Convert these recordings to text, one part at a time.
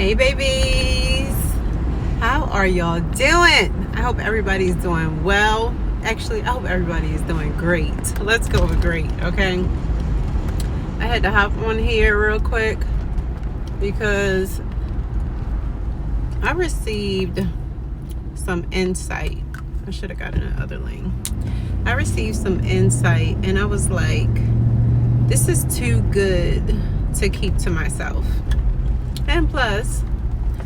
Hey babies, how are y'all doing? I hope everybody's doing well. Actually, I hope everybody is doing great. Let's go with great, okay? I had to hop on here real quick because I received some insight. I should have gotten another link. I received some insight and I was like, this is too good to keep to myself. And plus,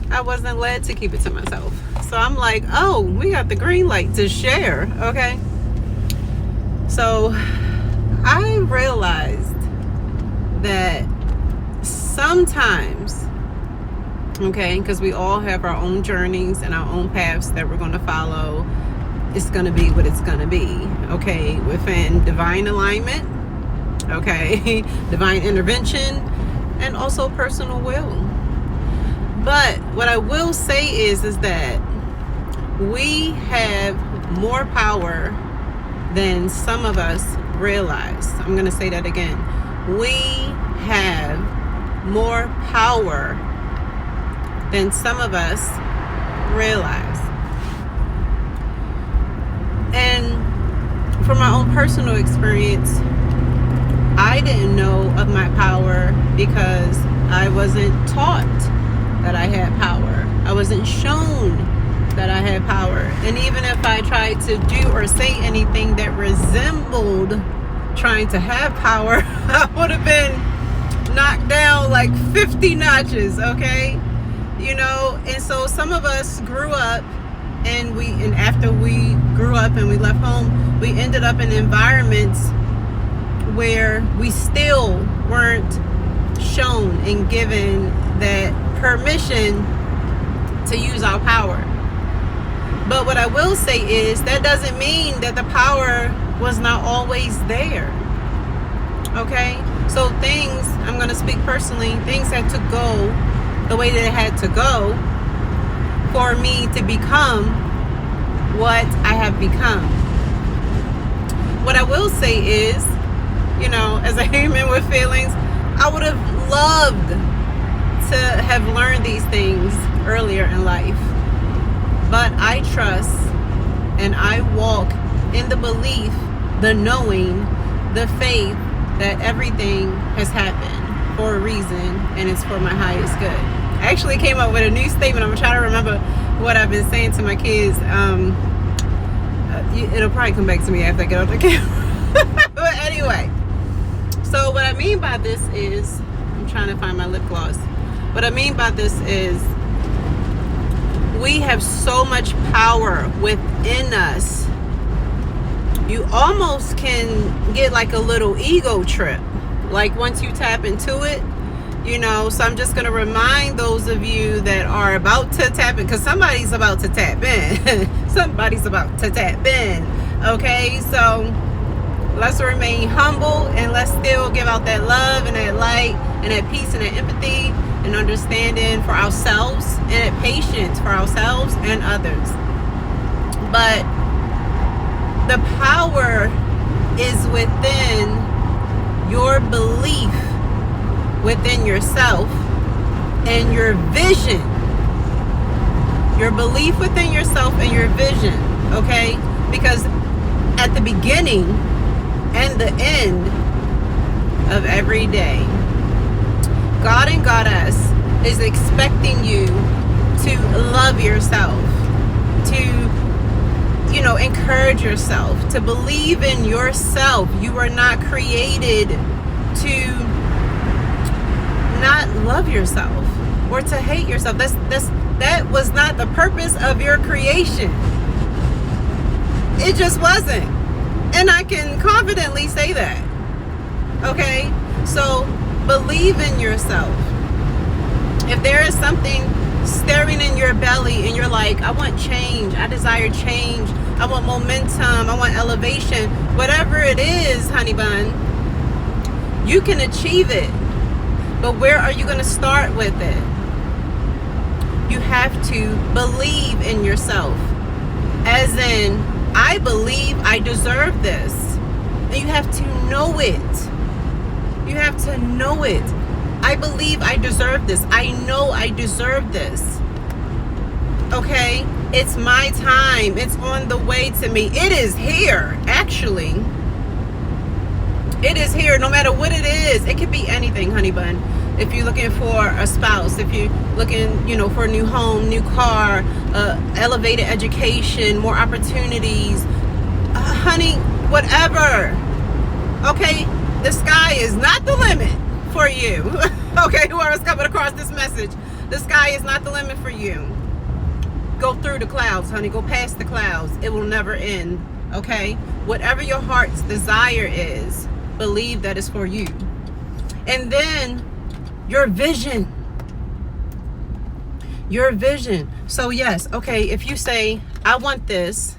I wasn't led to keep it to myself. So I'm like, oh, we got the green light to share, okay? So I realized that sometimes, okay, because we all have our own journeys and our own paths that we're going to follow, it's going to be what it's going to be, okay, within divine alignment, okay, divine intervention, and also personal will. But what I will say is that we have more power than some of us realize. I'm going to say that again. We have more power than some of us realize. And from my own personal experience, I didn't know of my power because I wasn't taught that I had power. I wasn't shown that I had power. And even if I tried to do or say anything that resembled trying to have power, I would have been knocked down like 50 notches, okay? You know, and so some of us grew up and after we grew up and we left home, we ended up in environments where we still weren't shown and given that permission to use our power. But what I will say is that doesn't mean that the power was not always there. Okay? So things, I'm going to speak personally, things had to go the way that it had to go for me to become what I have become. What I will say is, you know, as a human with feelings, I would have loved to have learned these things earlier in life. But I trust and I walk in the belief, the knowing, the faith that everything has happened for a reason and it's for my highest good. I actually came up with a new statement. I'm trying to remember what I've been saying to my kids. It'll probably come back to me after I get off the camera. But anyway, so what I mean by this is, I'm trying to find my lip gloss. What I mean by this is we have so much power within us. You almost can get like a little ego trip, like once you tap into it, you know. So I'm just going to remind those of you that are about to tap in, because somebody's about to tap in. Somebody's about to tap in, okay? So let's remain humble and let's still give out that love and that light and that peace and that empathy and understanding for ourselves and that patience for ourselves and others. But the power is within your belief within yourself and your vision. Your belief within yourself and your vision, okay? Because at the beginning and the end of every day, God and Goddess is expecting you to love yourself, to, you know, encourage yourself, to believe in yourself. You are not created to not love yourself or to hate yourself. That was not the purpose of your creation. It just wasn't. And I can confidently say that. Okay? So believe in yourself. If there is something stirring in your belly and you're like, I want change, I desire change, I want momentum, I want elevation, whatever it is, honey bun, you can achieve it. But where are you going to start with it? You have to believe in yourself. As in, I believe I deserve this. And you have to know it. You have to know it. I believe I deserve this. I know I deserve this. Okay? It's my time. It's on the way to me. It is here, actually. It is here, no matter what it is. It could be anything, honey bun. If you're looking for a spouse, if you're looking, for a new home, new car, elevated education, more opportunities, honey, whatever. Okay? The sky is not the limit for you. Okay? Whoever's coming across this message, the sky is not the limit for you. Go through the clouds, honey. Go past the clouds. It will never end. Okay? Whatever your heart's desire is, believe that it's for you. And then your vision. Your vision. So yes, okay, if you say, I want this,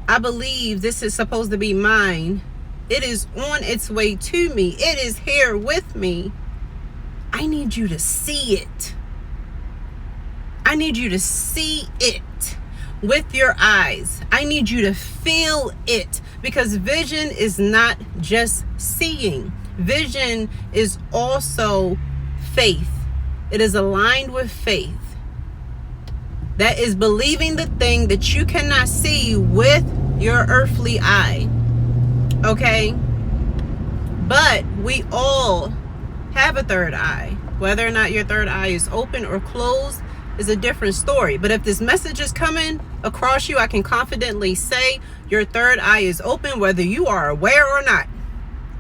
I believe this is supposed to be mine, it is on its way to me, it is here with me, I need you to see it. I need you to see it with your eyes. I need you to feel it, because vision is not just seeing. Vision is also faith. It is aligned with faith. That is believing the thing that you cannot see with your earthly eye. Okay? But we all have a third eye. Whether or not your third eye is open or closed is a different story. But if this message is coming across you, I can confidently say your third eye is open, whether you are aware or not.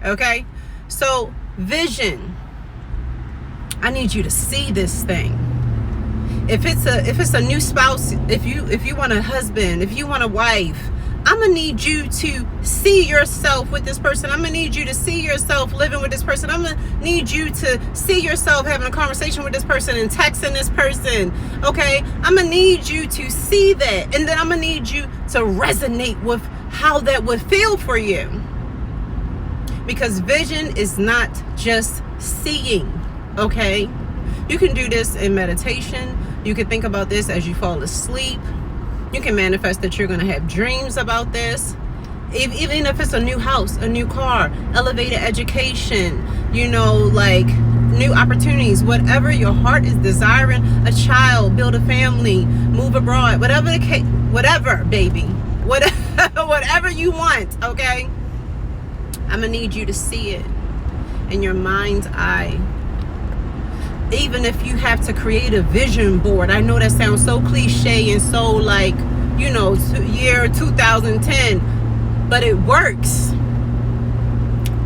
Okay? So, vision. I need you to see this thing. If it's a new spouse, if you want a husband, if you want a wife, I'm gonna need you to see yourself with this person. I'm gonna need you to see yourself living with this person. I'm gonna need you to see yourself having a conversation with this person and texting this person. Okay? I'm gonna need you to see that. And then I'm gonna need you to resonate with how that would feel for you. Because vision is not just seeing. Okay? You can do this in meditation. You can think about this as you fall asleep. You can manifest that you're going to have dreams about this. Even if it's a new house, a new car, elevated education, like new opportunities, whatever your heart is desiring, a child, build a family, move abroad, whatever the case, whatever, baby, whatever you want, okay? I'm going to need you to see it in your mind's eye. Even if you have to create a vision board. I know that sounds so cliche and so year 2010, but it works.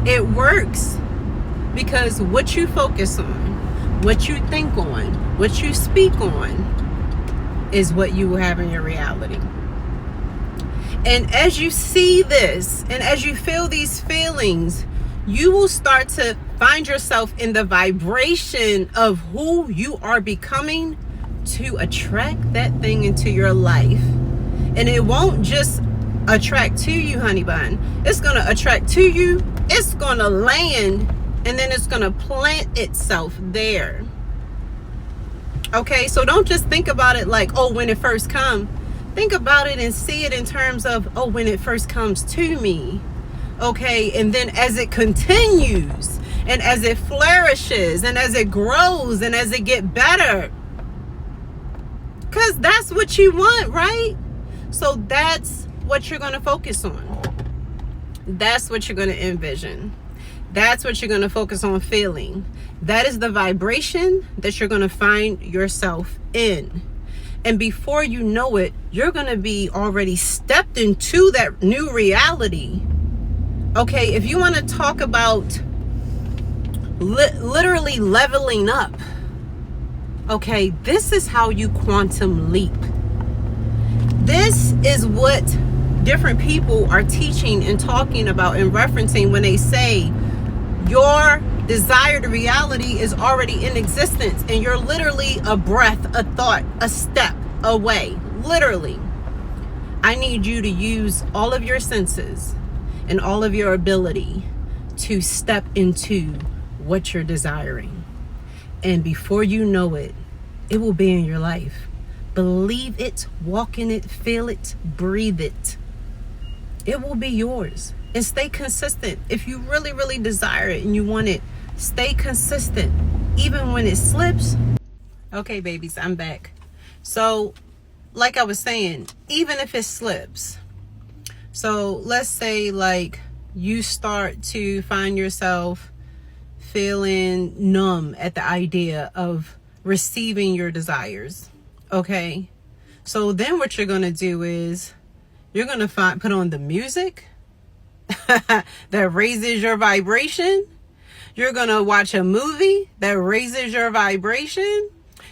It works because what you focus on, what you think on, what you speak on is what you will have in your reality. And as you see this and as you feel these feelings, you will start to find yourself in the vibration of who you are becoming to attract that thing into your life. And it won't just attract to you, honey bun. It's going to attract to you. It's going to land, and then it's going to plant itself there. Okay, so don't just think about it like, oh, when it first comes. Think about it and see it in terms of, oh, when it first comes to me. Okay, and then as it continues, and as it flourishes, and as it grows, and as it gets better. Because that's what you want, right? So that's what you're going to focus on. That's what you're going to envision. That's what you're going to focus on feeling. That is the vibration that you're going to find yourself in. And before you know it, you're going to be already stepped into that new reality. Okay, if you want to talk about literally leveling up, okay, this is how you quantum leap. This is what different people are teaching and talking about and referencing when they say your desired reality is already in existence and you're literally a breath, a thought, a step away. Literally. I need you to use all of your senses and all of your ability to step into what you're desiring. And before you know it, it will be in your life. Believe it, walk in it, feel it, breathe it. It will be yours. And stay consistent. If you really, really desire it and you want it, stay consistent. even when it slips. Okay, babies, I'm back. So, like I was saying, even if it slips. So, let's say like you start to find yourself feeling numb at the idea of receiving your desires. Okay? So then what you're going to do is you're going to put on the music that raises your vibration. You're going to watch a movie that raises your vibration.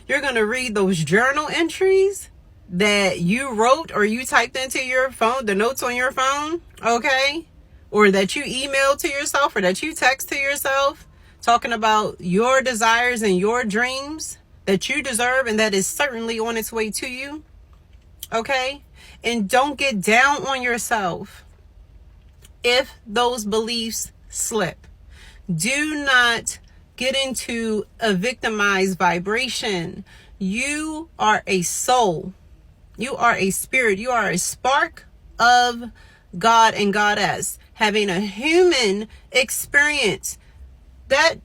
You're going to read those journal entries that you wrote or you typed into your phone, the notes on your phone, okay? Or that you emailed to yourself or that you text to yourself, talking about your desires and your dreams that you deserve and that is certainly on its way to you, okay? And don't get down on yourself if those beliefs slip. Do not get into a victimized vibration. You are a soul. You are a spirit. You are a spark of God and Goddess having a human experience. That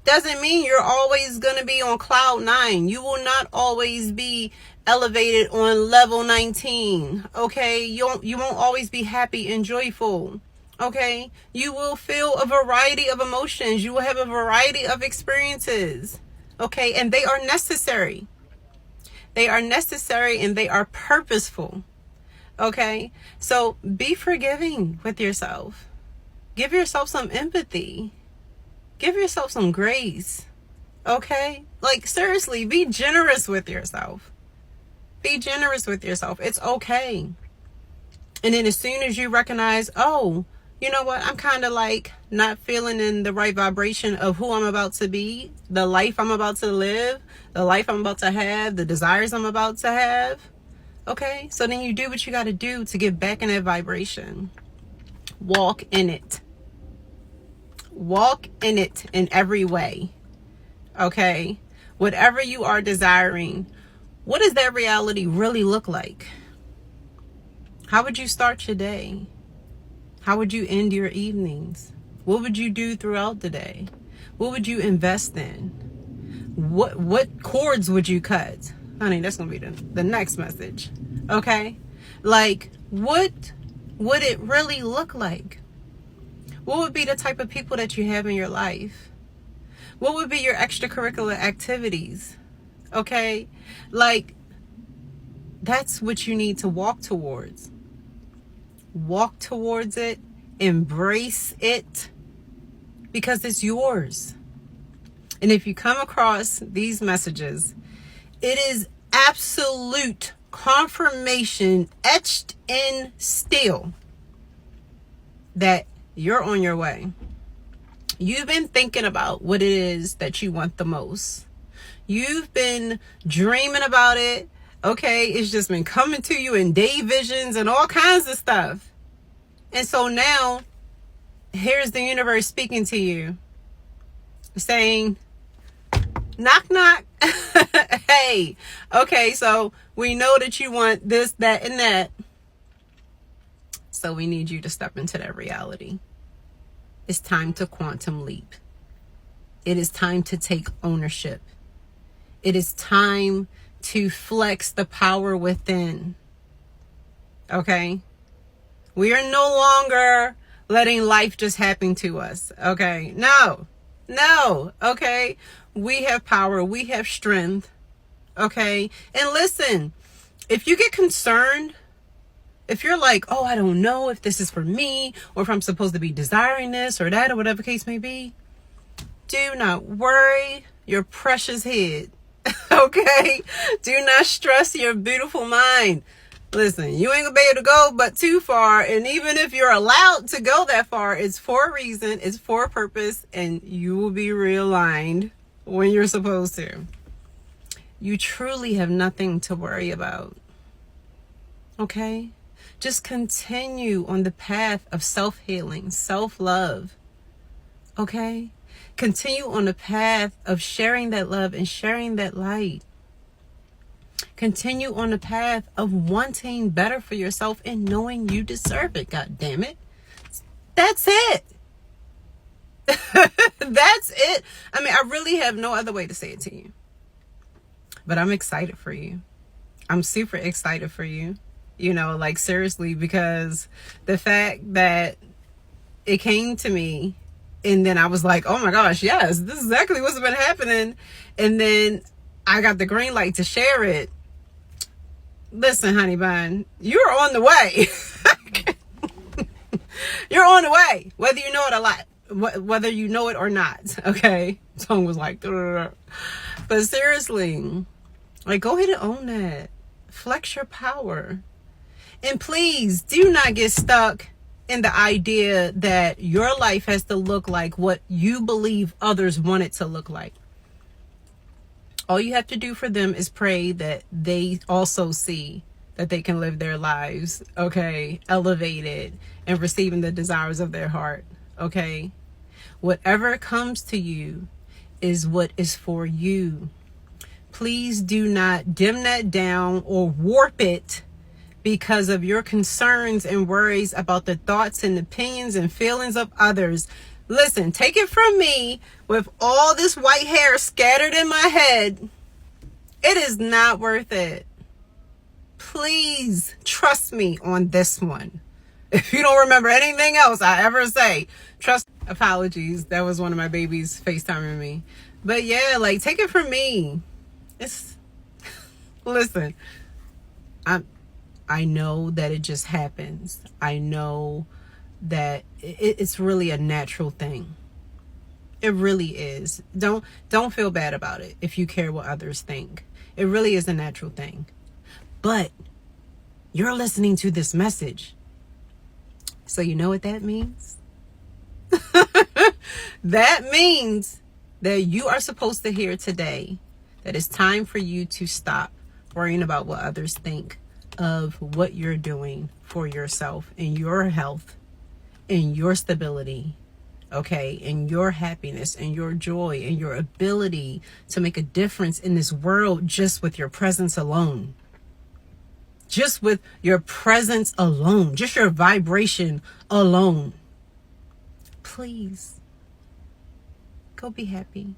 doesn't mean you're always going to be on cloud 9. You will not always be elevated on level 19. Okay? You won't always be happy and joyful. Okay? You will feel a variety of emotions. You will have a variety of experiences. Okay? And they are necessary. They are necessary and they are purposeful. Okay? So be forgiving with yourself. Give yourself some empathy. Give yourself some grace. Okay? Like, seriously, be generous with yourself. Be generous with yourself. It's okay. And then as soon as you recognize, oh, you know what? I'm kind of like not feeling in the right vibration of who I'm about to be, the life I'm about to live, the life I'm about to have, the desires I'm about to have. Okay? So then you do what you got to do to get back in that vibration. Walk in it. Walk in it in every way. Okay? Whatever you are desiring, what does that reality really look like? How would you start your day? How would you end your evenings? What would you do throughout the day? What would you invest in? What cords would you cut? Honey, that's going to be the next message. Okay? Like, what would it really look like? What would be the type of people that you have in your life? What would be your extracurricular activities? Okay? Like, that's what you need to walk towards. Walk towards it. Embrace it. Because it's yours. And if you come across these messages, it is absolute confirmation etched in steel that you're on your way. You've been thinking about what it is that you want the most. You've been dreaming about it. Okay, it's just been coming to you in day visions and all kinds of stuff. And so now, here's the universe speaking to you, saying, knock, knock. Hey, okay, so we know that you want this, that, and that. So we need you to step into that reality. It's time to quantum leap. It is time to take ownership. It is time to flex the power within. Okay? We are no longer letting life just happen to us. Okay? No. Okay? We have power. We have strength. Okay? And listen, if you get concerned, if you're like, oh, I don't know if this is for me or if I'm supposed to be desiring this or that or whatever case may be, do not worry your precious head. Okay? Do not stress your beautiful mind. Listen, you ain't gonna be able to go but too far. And even if you're allowed to go that far, it's for a reason, it's for a purpose, and you will be realigned when you're supposed to. You truly have nothing to worry about. Okay? Just continue on the path of self-healing, self-love. Okay? Continue on the path of sharing that love and sharing that light. Continue on the path of wanting better for yourself and knowing you deserve it, God damn it. That's it. That's it. I mean, I really have no other way to say it to you. But I'm excited for you. I'm super excited for you. You know, like seriously, because the fact that it came to me and then I was like, oh my gosh, yes, this is exactly what's been happening. And then I got the green light to share it. Listen, honey bun, you're on the way. You're on the way, whether you know it a lot, whether you know it or not. Okay, tongue was like, but seriously, like, go ahead and own that. Flex your power, and please do not get stuck in the idea that your life has to look like what you believe others want it to look like. All you have to do for them is pray that they also see that they can live their lives, okay, elevated and receiving the desires of their heart, okay? Whatever comes to you is what is for you. Please do not dim that down or warp it because of your concerns and worries about the thoughts and opinions and feelings of others. Listen, take it from me, with all this white hair scattered in my head, it is not worth it. Please trust me on this one. If you don't remember anything else I ever say, trust. Apologies. That was one of my babies FaceTiming me. But yeah, like, take it from me. Listen, I know that it just happens. I know that it's really a natural thing. It really is. Don't feel bad about it if you care what others think. It really is a natural thing. But you're listening to this message. So you know what that means? That means that you are supposed to hear today that it's time for you to stop worrying about what others think of what you're doing for yourself and your health and your stability, okay, and your happiness and your joy and your ability to make a difference in this world just with your presence alone. Just with your presence alone, just your vibration alone. Please, go be happy.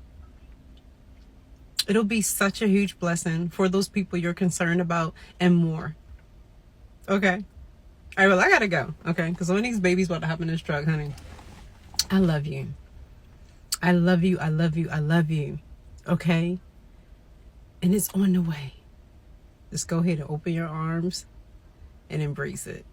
It'll be such a huge blessing for those people you're concerned about and more. Okay. All right, well, I gotta go, okay? Because one of these babies about to hop in this truck, honey. I love you. I love you, I love you, I love you. Okay? And it's on the way. Just go ahead and open your arms and embrace it.